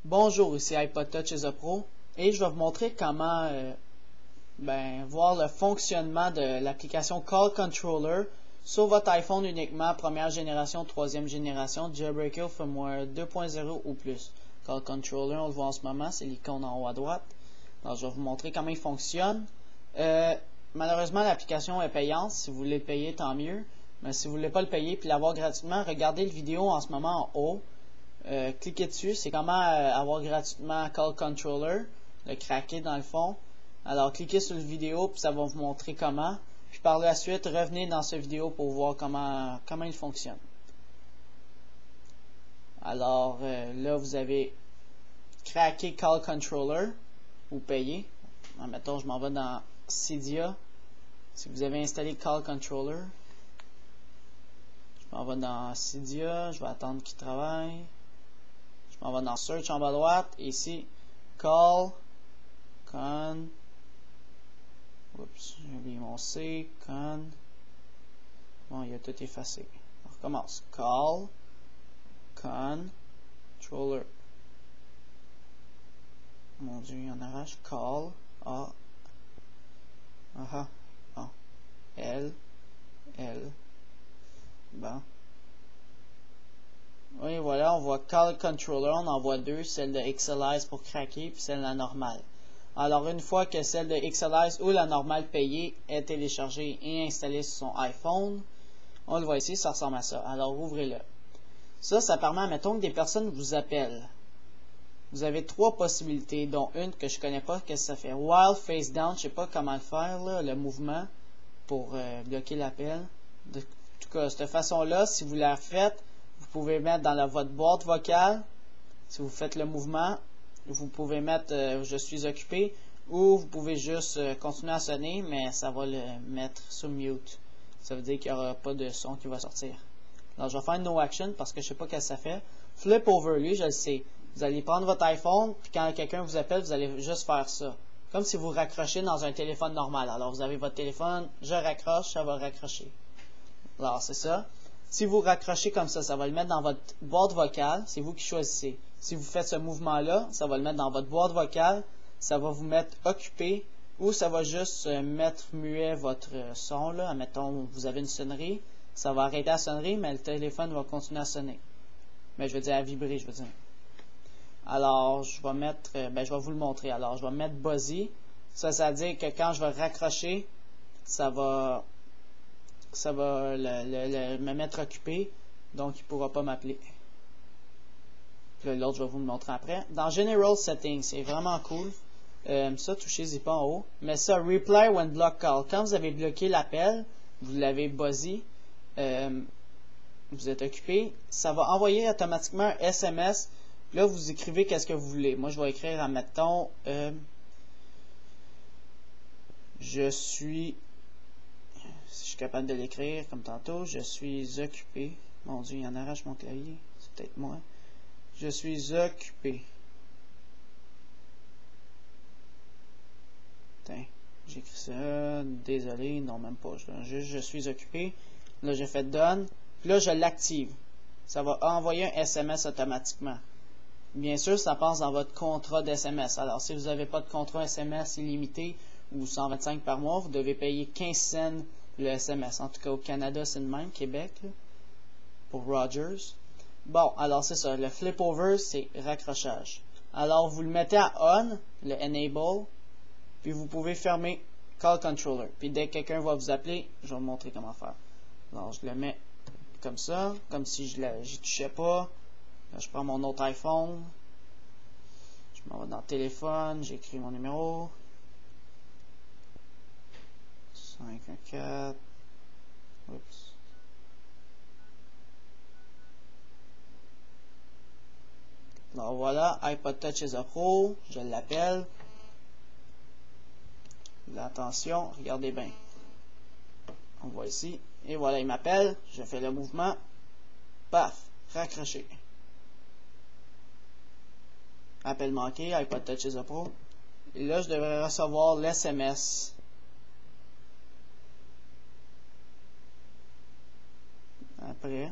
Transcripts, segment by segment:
Bonjour, ici iPod Touch is a Pro et je vais vous montrer comment voir le fonctionnement de l'application Call Controller sur votre iPhone uniquement, première génération, troisième génération, jailbreaker firmware 2.0 ou plus. Call Controller, on le voit en ce moment, c'est l'icône en haut à droite. Alors, je vais vous montrer comment il fonctionne. Malheureusement, l'application est payante. Si vous voulez le payer, tant mieux. Mais si vous ne voulez pas le payer et l'avoir gratuitement, regardez la vidéo en ce moment en haut. Cliquez dessus, c'est comment avoir gratuitement Call Controller, le craquer dans le fond. Alors cliquez sur la vidéo puis ça va vous montrer comment. Puis par la suite, revenez dans cette vidéo pour voir comment il fonctionne. Alors là, vous avez craqué Call Controller ou payer. Mettons, je m'en vais dans Cydia. Si vous avez installé Call Controller, je m'en vais dans Cydia, je vais attendre qu'il travaille. Je m'en vais dans Search en bas à droite. Et ici, Call Con. Oups, j'ai oublié mon C. Con. Bon, il a tout effacé. On recommence. Call Controller. Mon Dieu, il en arrache. Call. A. Aha. A. L. Bon. Oui, voilà, on voit Call Controller, on en voit deux, celle de Xalize pour craquer, puis celle de la normale. Alors, une fois que celle de Xalize ou la normale payée est téléchargée et installée sur son iPhone, on le voit ici, ça ressemble à ça. Alors, ouvrez-le. Ça permet, mettons que des personnes vous appellent. Vous avez trois possibilités, dont une que je connais pas, qu'est-ce que ça fait. While face down, je sais pas comment le faire, là, le mouvement, pour bloquer l'appel. En tout cas, de cette façon-là, si vous la faites, vous pouvez mettre dans votre boîte vocale, si vous faites le mouvement, vous pouvez mettre je suis occupé, ou vous pouvez juste continuer à sonner, mais ça va le mettre sur mute. Ça veut dire qu'il n'y aura pas de son qui va sortir. Alors je vais faire no action parce que je ne sais pas qu'est-ce que ça fait. Flip over, lui, je le sais. Vous allez prendre votre iPhone, puis quand quelqu'un vous appelle, vous allez juste faire ça. Comme si vous raccrochez dans un téléphone normal. Alors vous avez votre téléphone, je raccroche, ça va raccrocher. Alors c'est ça. Si vous raccrochez comme ça va le mettre dans votre boîte vocale. C'est vous qui choisissez. Si vous faites ce mouvement-là, ça va le mettre dans votre boîte vocale. Ça va vous mettre occupé. Ou ça va juste mettre muet votre son. Là. Admettons, vous avez une sonnerie. Ça va arrêter la sonnerie, mais le téléphone va continuer à sonner. Mais je veux dire à vibrer, je veux dire. Alors, je vais mettre... je vais vous le montrer. Alors, je vais mettre buzzy. Ça veut dire que quand je vais raccrocher, ça va me mettre occupé, donc il ne pourra pas m'appeler. L'autre, je vais vous le montrer après. Dans General Settings, c'est vraiment cool. Ça, touchez-y pas en haut. Mais ça, Reply when block call. Quand vous avez bloqué l'appel, vous l'avez buzzy, vous êtes occupé, ça va envoyer automatiquement un SMS. Là, vous écrivez qu'est-ce que vous voulez. Moi, je vais écrire, admettons, je suis... Si je suis capable de l'écrire comme tantôt, je suis occupé. Mon Dieu, il en arrache mon clavier. C'est peut-être moi. Je suis occupé. Tiens, j'écris ça. Désolé, non, même pas. Juste, je suis occupé. Là, j'ai fait done. Puis là, je l'active. Ça va envoyer un SMS automatiquement. Bien sûr, ça passe dans votre contrat d'SMS. Alors, si vous n'avez pas de contrat SMS illimité ou 125 par mois, vous devez payer 15 cents le SMS. En tout cas, au Canada, c'est le même. Québec, là, pour Rogers. Bon, alors c'est ça. Le flip over, c'est raccrochage. Alors, vous le mettez à on, le enable, puis vous pouvez fermer Call Controller. Puis dès que quelqu'un va vous appeler, je vais vous montrer comment faire. Alors, je le mets comme ça, comme si j'y touchais pas. Là, je prends mon autre iPhone. Je m'en vais dans le téléphone, j'écris mon numéro. 514. Oups. Alors voilà, iPod Touch is a Pro, je l'appelle. Là, attention, regardez bien. On voit ici. Et voilà, il m'appelle, je fais le mouvement. Paf, raccroché. Appel manqué, iPod Touch is a Pro. Et là, je devrais recevoir l'SMS. Après,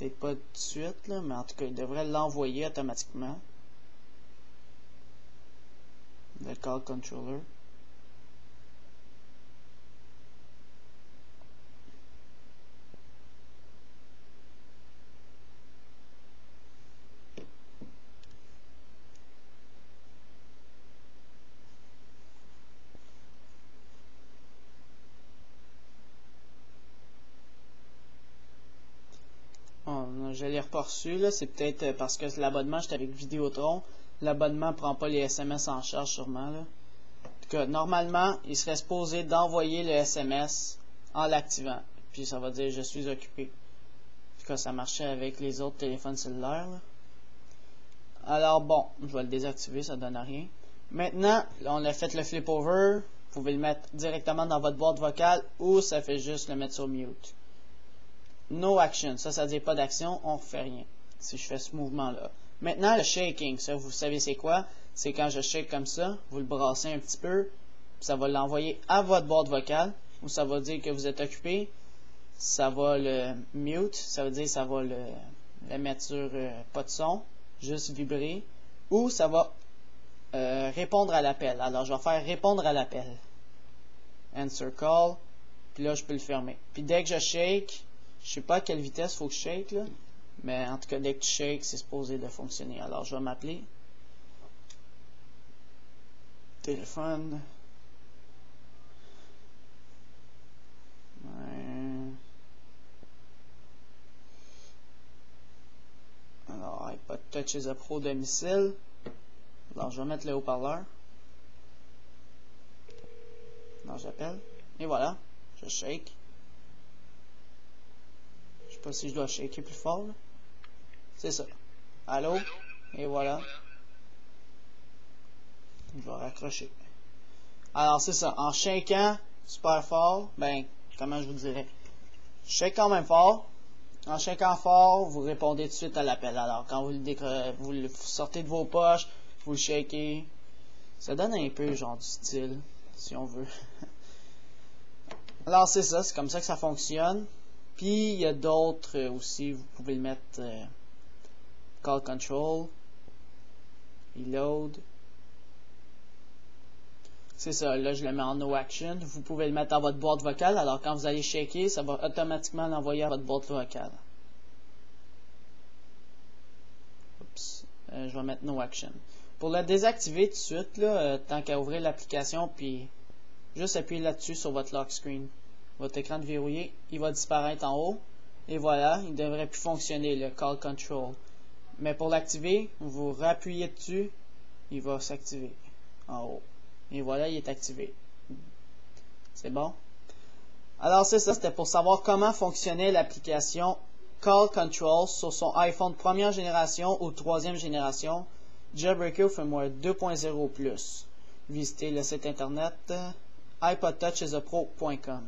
Peut-être pas tout de suite, là, mais en tout cas, il devrait l'envoyer automatiquement. Le call controller. Oh, je l'ai reçu, là. C'est peut-être parce que l'abonnement, j'étais avec Vidéotron. L'abonnement prend pas les SMS en charge, sûrement, là. En tout cas, normalement, il serait supposé d'envoyer le SMS en l'activant. Puis ça va dire « Je suis occupé ». En tout cas, ça marchait avec les autres téléphones cellulaires, là. Alors bon, je vais le désactiver, ça donne rien. Maintenant, là, on a fait le flip over. Vous pouvez le mettre directement dans votre boîte vocale ou ça fait juste le mettre sur mute. No action, ça veut dire pas d'action, on ne refait rien. Si je fais ce mouvement-là. Maintenant, le shaking, ça vous savez c'est quoi? C'est quand je shake comme ça, vous le brassez un petit peu, puis ça va l'envoyer à votre boîte vocale, ou ça va dire que vous êtes occupé. Ça va le mute, ça veut dire ça va le mettre sur pas de son, juste vibrer, ou ça va répondre à l'appel. Alors je vais faire répondre à l'appel. Answer call, puis là je peux le fermer. Puis dès que je shake, je sais pas à quelle vitesse il faut que je shake, là. Mais en tout cas, dès que tu shakes, c'est supposé de fonctionner. Alors, je vais m'appeler. Téléphone. Ouais. Alors, iPod Touch is a Pro domicile. Alors, je vais mettre le haut-parleur. Alors, j'appelle. Et voilà. Je shake. Je sais pas si je dois shaker plus fort. C'est ça. Allô? Et voilà. Je vais raccrocher. Alors, c'est ça. En shakant super fort, ben, comment je vous dirais? Je shake quand même fort. En shakant fort, vous répondez tout de suite à l'appel. Alors, quand vous le sortez de vos poches, vous le shakez. Ça donne un peu, genre, du style, si on veut. Alors, c'est ça. C'est comme ça que ça fonctionne. Puis, il y a d'autres aussi. Vous pouvez le mettre call control, reload. C'est ça. Là, je le mets en no action. Vous pouvez le mettre dans votre boîte vocale. Alors, quand vous allez shaker, ça va automatiquement l'envoyer à votre boîte vocale. Oups. Je vais mettre no action. Pour le désactiver tout de suite, là, tant qu'à ouvrir l'application, puis juste appuyer là-dessus sur votre lock screen. Votre écran de verrouillé, il va disparaître en haut. Et voilà, il devrait plus fonctionner, le call control. Mais pour l'activer, vous rappuyez dessus, il va s'activer en haut. Et voilà, il est activé. C'est bon? Alors c'est ça, c'était pour savoir comment fonctionnait l'application Call Control sur son iPhone première génération ou troisième génération, Jailbreaker Firmware 2.0+. Visitez le site internet iPodTouchisAPro.com.